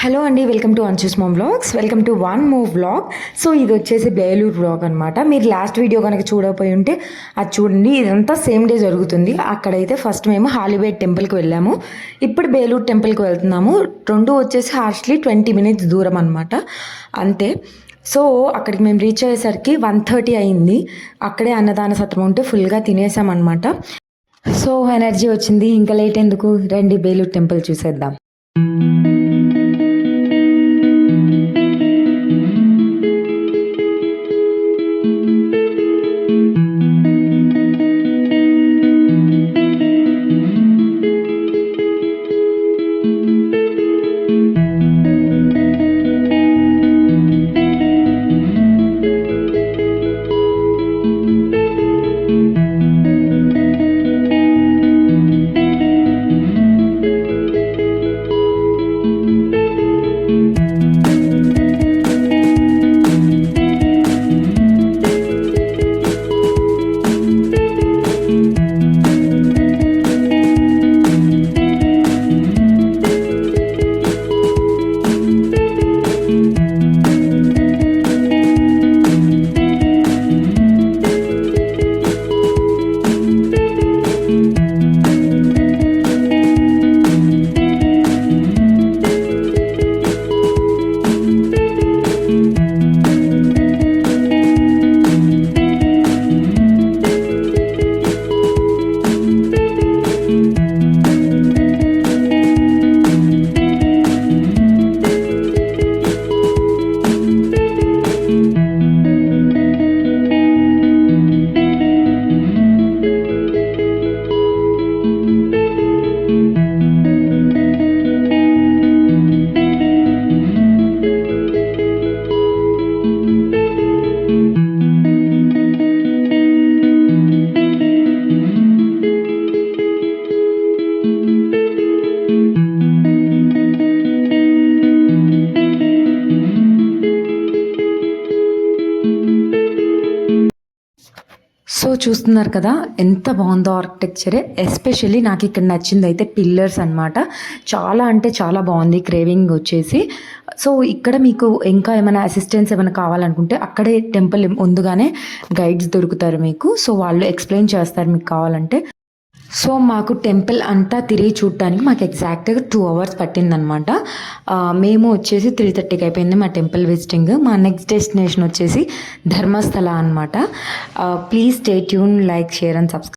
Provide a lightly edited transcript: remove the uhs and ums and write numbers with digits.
Hello అండి, welcome to Anshu's mom vlogs. Welcome to one more vlog. So ఇది వచ్చేసి Belur vlog అనమాట. మీరు లాస్ట్ వీడియో కనుక చూడకపోయి ఉంటే అది చూడండి. ఇదంతా సేమ్ డే జరుగుతుంది. అక్కడైతే ఫస్ట్ మేము హాలీవేట్ టెంపుల్కి వెళ్ళాము. ఇప్పుడు బేలూరు టెంపుల్కి వెళ్తున్నాము. రెండు వచ్చేసి హార్ష్లీ 20 minutes దూరం అనమాట, అంతే. సో అక్కడికి మేము రీచ్ అయ్యేసరికి 1:30 అయింది. అక్కడే అన్నదాన సత్రం ఉంటే ఫుల్గా తినేసామన్నమాట. సో ఎనర్జీ వచ్చింది, ఇంకా లేట్ ఎందుకు, రండి బేలూరు టెంపుల్ చూసేద్దాం. సో చూస్తున్నారు కదా ఎంత బాగుందో ఆర్కిటెక్చరే. ఎస్పెషల్లీ నాకు ఇక్కడ నచ్చింది అయితే పిల్లర్స్ అనమాట. చాలా అంటే చాలా బాగుంది. క్రేవింగ్ వచ్చేసి, సో ఇక్కడ మీకు ఇంకా ఏమైనా అసిస్టెన్స్ ఏమైనా కావాలనుకుంటే అక్కడే టెంపుల్ ముందుగానే గైడ్స్ దొరుకుతారు మీకు. సో వాళ్ళు ఎక్స్ప్లెయిన్ చేస్తారు మీకు కావాలంటే. సో మాకు టెంపుల్ అంతా తిరిగి చూడటానికి మాకు ఎగ్జాక్ట్గా 2 hours పట్టిందనమాట. మేము వచ్చేసి 3:30కి అయిపోయింది మా టెంపుల్ విజిటింగ్. మా నెక్స్ట్ డెస్టినేషన్ వచ్చేసి ధర్మస్థల అనమాట. Please stay tune, like, share and subscribe.